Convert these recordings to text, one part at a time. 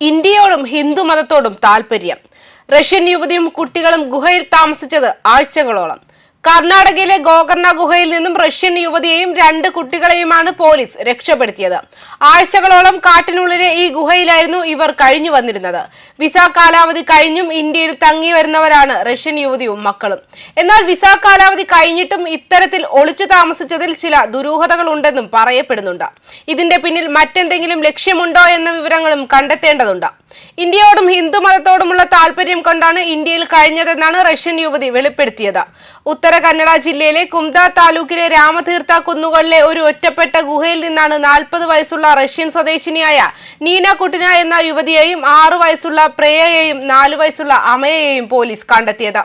ഇന്ത്യയോടും ഹിന്ദുമതത്തോടും താൽപര്യം. റഷ്യൻ യുവതിയും കുട്ടികളും ഗുഹയിൽ താമസിച്ചത് ആഴ്ചകളോളം. കർണാടകയിലെ ഗോകർണ ഗുഹയിൽ നിന്നും റഷ്യൻ യുവതിയെയും 2 കുട്ടികളെയുമാണ് പോലീസ് രക്ഷപ്പെടുത്തിയത്. ആഴ്ചകളോളം കാട്ടിനുള്ളിലെ ഈ ഗുഹയിലായിരുന്നു ഇവർ കഴിഞ്ഞു വന്നിരുന്നത്. വിസ കാലാവധി കഴിഞ്ഞും ഇന്ത്യയിൽ തങ്ങി വരുന്നവരാണ് റഷ്യൻ യുവതിയും മക്കളും. എന്നാൽ വിസ കാലാവധി കഴിഞ്ഞിട്ടും ഇത്തരത്തിൽ ഒളിച്ചു താമസിച്ചതിൽ ചില ദുരൂഹതകൾ ഉണ്ടെന്നും പറയപ്പെടുന്നുണ്ട്. ഇതിന്റെ പിന്നിൽ മറ്റെന്തെങ്കിലും ലക്ഷ്യമുണ്ടോ എന്ന വിവരങ്ങളും കണ്ടെത്തേണ്ടതുണ്ട്. ഇന്ത്യയോടും ഹിന്ദുമതത്തോടുമുള്ള താല്പര്യം കൊണ്ടാണ് ഇന്ത്യയിൽ കഴിഞ്ഞതെന്നാണ് റഷ്യൻ യുവതി വെളിപ്പെടുത്തിയത്. ഉത്തര കന്നഡ ജില്ലയിലെ കുംദ താലൂക്കിലെ രാമതീർത്ഥ കുന്നുകളിലെ ഒരു ഒറ്റപ്പെട്ട ഗുഹയിൽ നിന്നാണ് 40 വയസ്സുള്ള റഷ്യൻ സ്വദേശിനിയായ നീന കുട്ടിന എന്ന യുവതിയെയും 6 വയസ്സുള്ള പ്രേയയെയും 4 വയസ്സുള്ള അമയെയും പോലീസ് കണ്ടെത്തിയത്.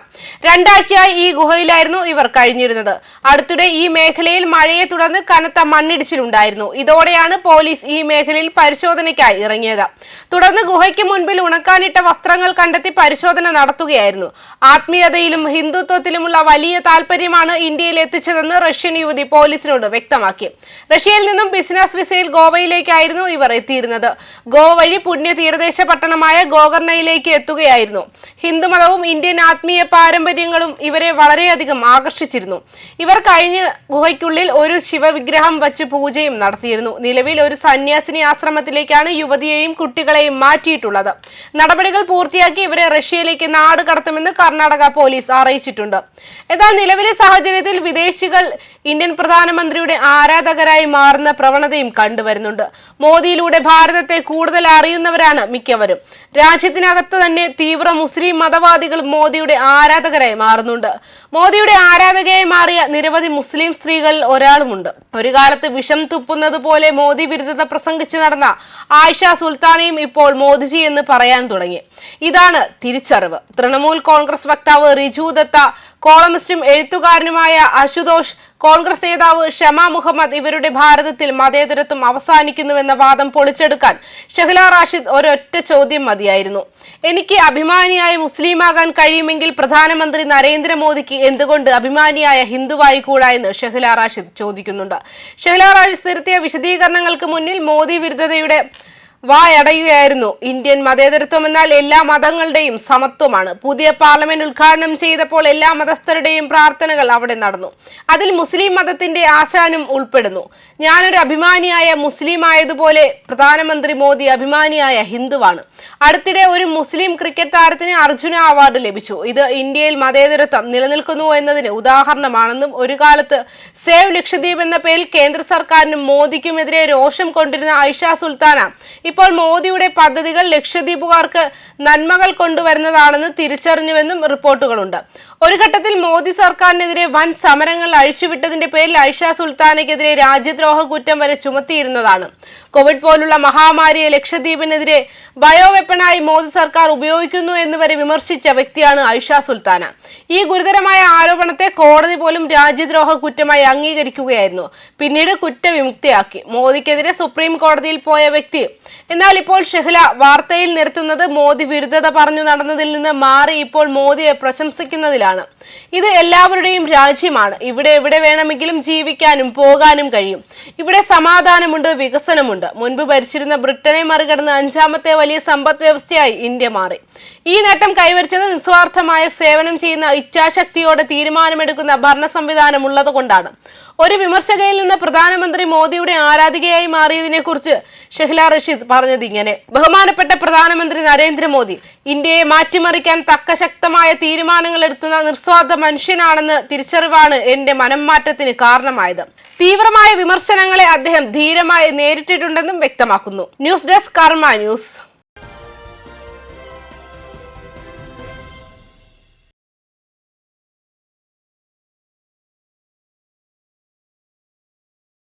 2 ആഴ്ചയായി ഈ ഗുഹയിലായിരുന്നു ഇവർ കഴിഞ്ഞിരുന്നത്. അടുത്തിടെ ഈ മേഖലയിൽ മഴയെ തുടർന്ന് കനത്ത മണ്ണിടിച്ചിലുണ്ടായിരുന്നു. ഇതോടെയാണ് പോലീസ് ഈ മേഖലയിൽ പരിശോധനയ്ക്കായി ഇറങ്ങിയത്. തുടർന്ന് ഗുഹയ്ക്ക് മുൻപിൽ ഉണക്കാനിട്ട വസ്ത്രങ്ങൾ കണ്ടെത്തി പരിശോധന നടത്തുകയായിരുന്നു. ആത്മീയതയിലും ഹിന്ദുത്വത്തിലുമുള്ള വലിയ താല്പര്യമാണ് ഇന്ത്യയിൽ എത്തിച്ചതെന്ന് റഷ്യൻ യുവതി പോലീസിനോട് വ്യക്തമാക്കി. റഷ്യയിൽ നിന്നും ബിസിനസ് വിസയിൽ ഗോവയിലേക്കായിരുന്നു ഇവർ എത്തിയിരുന്നത്. ഗോവ വഴി പുണ്യ തീരദേശ പട്ടണമായ ഗോകർണയിലേക്ക് എത്തുകയായിരുന്നു. ഹിന്ദുമതവും ഇന്ത്യൻ ആത്മീയ പാരമ്പര്യങ്ങളും ഇവരെ വളരെയധികം ആകർഷിച്ചിരുന്നു. ഇവർ കഴിഞ്ഞ ഗുഹയ്ക്കുള്ളിൽ ഒരു ശിവവിഗ്രഹം വച്ച് പൂജയും നടത്തിയിരുന്നു. നിലവിൽ ഒരു സന്യാസിനി ആശ്രമത്തിലേക്കാണ് യുവതിയെയും കുട്ടികളെയും മാറ്റിയിട്ടുള്ളത്. നടപടികൾ പൂർത്തിയാക്കി ഇവരെ റഷ്യയിലേക്ക് നാട് കടത്തുമെന്ന് കർണാടക പോലീസ് അറിയിച്ചിട്ടുണ്ട്. എന്നാൽ നിലവിലെ സാഹചര്യത്തിൽ വിദേശികൾ ഇന്ത്യൻ പ്രധാനമന്ത്രിയുടെ ആരാധകരായി മാറുന്ന പ്രവണതയും കണ്ടുവരുന്നുണ്ട്. മോദിയിലൂടെ ഭാരതത്തെ കൂടുതൽ അറിയുന്നവരാണ് മിക്കവരും. രാജ്യത്തിനകത്ത് തന്നെ തീവ്ര മുസ്ലിം മതവാദികൾ മോദിയുടെ ആരാധകരായി മാറുന്നുണ്ട്. മോദിയുടെ ആരാധകയായി മാറിയ നിരവധി മുസ്ലിം സ്ത്രീകളിൽ ഒരാളുമുണ്ട്. ഒരു കാലത്ത് വിഷം തുപ്പുന്നത് പോലെ മോദി വിരുദ്ധത പ്രസംഗിച്ച് നടന്ന ആയിഷ സുൽത്താനയും ഇപ്പോൾ മോദിജി എന്ന് പറയാൻ തുടങ്ങി. ഇതാണ് തിരിച്ചറിവ്. തൃണമൂൽ കോൺഗ്രസ് വക്താവ് റിജു ദത്ത, കോളമിസ്റ്റും എഴുത്തുകാരനുമായ അശുതോഷ്, കോൺഗ്രസ് നേതാവ് ഷമ മുഹമ്മദ് ഇവരുടെ ഭാരതത്തിൽ മതേതരത്വം അവസാനിക്കുന്നുവെന്ന വാദം പൊളിച്ചെടുക്കാൻ ഷഹ്ല റാഷിദ് ഒരൊറ്റ ചോദ്യം മതിയായിരുന്നു. എനിക്ക് അഭിമാനിയായ മുസ്ലിമാകാൻ കഴിയുമെങ്കിൽ പ്രധാനമന്ത്രി നരേന്ദ്രമോദിക്ക് എന്തുകൊണ്ട് അഭിമാനിയായ ഹിന്ദുവായി കൂടാ എന്ന് ഷഹ്ല റാഷിദ് ചോദിക്കുന്നുണ്ട്. ഷഹ്ല റാഷിദ് തിരുത്തിയ വിശദീകരണങ്ങൾക്ക് മുന്നിൽ മോദി വിരുദ്ധതയുടെ വായടയുകയായിരുന്നു. ഇന്ത്യൻ മതേതരത്വം എന്നാൽ എല്ലാ മതങ്ങളുടെയും സമത്വമാണ്. പുതിയ പാർലമെന്റ് ഉദ്ഘാടനം ചെയ്തപ്പോൾ എല്ലാ മതസ്ഥരുടെയും പ്രാർത്ഥനകൾ അവിടെ നടന്നു. അതിൽ മുസ്ലിം മതത്തിന്റെ ആശാനും ഉൾപ്പെടുന്നു. ഞാനൊരു അഭിമാനിയായ മുസ്ലിം ആയതുപോലെ പ്രധാനമന്ത്രി മോദി അഭിമാനിയായ ഹിന്ദുവാണ്. അടുത്തിടെ ഒരു മുസ്ലിം ക്രിക്കറ്റ് താരത്തിന് അർജുന അവാർഡ് ലഭിച്ചു. ഇത് ഇന്ത്യയിൽ മതേതരത്വം നിലനിൽക്കുന്നു എന്നതിന് ഉദാഹരണമാണെന്നും ഒരു കാലത്ത് സേവ് ലക്ഷദ്വീപ് എന്ന പേരിൽ കേന്ദ്ര സർക്കാരിനും മോദിക്കുമെതിരെ രോഷം കൊണ്ടിരുന്ന ആയിഷ സുൽത്താന ഇപ്പോൾ മോദിയുടെ പദ്ധതികൾ ലക്ഷദ്വീപുകാർക്ക് നന്മകൾ കൊണ്ടുവരുന്നതാണെന്ന് തിരിച്ചറിഞ്ഞുവെന്നും റിപ്പോർട്ടുകളുണ്ട്. ഒരു ഘട്ടത്തിൽ മോദി സർക്കാരിനെതിരെ വൻ സമരങ്ങൾ അഴിച്ചുവിട്ടതിന്റെ പേരിൽ ആയിഷ സുൽത്താനയ്ക്കെതിരെ രാജ്യദ്രോഹ കുറ്റം വരെ ചുമത്തിയിരുന്നതാണ്. കോവിഡ് പോലുള്ള മഹാമാരിയെ ലക്ഷദ്വീപിനെതിരെ ബയോവെപ്പണായി മോദി സർക്കാർ ഉപയോഗിക്കുന്നു എന്ന് വരെ വിമർശിച്ച വ്യക്തിയാണ് ആയിഷ സുൽത്താന. ഈ ഗുരുതരമായ ആരോപണത്തെ കോടതി പോലും രാജ്യദ്രോഹ കുറ്റമായി അംഗീകരിക്കുകയായിരുന്നു. പിന്നീട് കുറ്റവിമുക്തിയാക്കി. മോദിക്കെതിരെ സുപ്രീം കോടതിയിൽ പോയ വ്യക്തി. എന്നാൽ ഇപ്പോൾ ഷഹ്ല വാർത്തയിൽ നിർത്തുന്നത് മോദി വിരുദ്ധത പറഞ്ഞു നടന്നതിൽ നിന്ന് മാറി ഇപ്പോൾ മോദിയെ പ്രശംസിക്കുന്നതിലാണ്. ഇത് എല്ലാവരുടെയും രാജ്യമാണ്. ഇവിടെ എവിടെ വേണമെങ്കിലും ജീവിക്കാനും പോകാനും കഴിയും. ഇവിടെ സമാധാനമുണ്ട്, വികസനമുണ്ട്. മുൻപ് ഭരിച്ചിരുന്ന ബ്രിട്ടനെ മറികടന്ന് 5ാമത്തെ വലിയ സമ്പദ് വ്യവസ്ഥയായി ഇന്ത്യ മാറി. ഈ നേട്ടം കൈവരിച്ചത് നിസ്വാർത്ഥമായ സേവനം ചെയ്യുന്ന ഇച്ഛാശക്തിയോടെ തീരുമാനമെടുക്കുന്ന ഭരണ സംവിധാനം ഉള്ളത് കൊണ്ടാണ്. ഒരു വിമർശകയിൽ നിന്ന് പ്രധാനമന്ത്രി മോദിയുടെ ആരാധികയായി മാറിയതിനെ കുറിച്ച് ഷഹ്ല റാഷിദ് പറഞ്ഞത് ഇങ്ങനെ: ബഹുമാനപ്പെട്ട പ്രധാനമന്ത്രി നരേന്ദ്രമോദി ഇന്ത്യയെ മാറ്റിമറിക്കാൻ തക്ക ശക്തമായ തീരുമാനങ്ങൾ എടുത്തുന്ന നിസ്വാർത്ഥ മനുഷ്യനാണെന്ന് തിരിച്ചറിവാണ് എന്റെ മനംമാറ്റത്തിന് കാരണമായത്. തീവ്രമായ വിമർശനങ്ങളെ അദ്ദേഹം ധീരമായി നേരിട്ടിട്ടുണ്ടെന്നും വ്യക്തമാക്കുന്നു. ന്യൂസ് ഡെസ്ക് കർമ്മ ന്യൂസ്.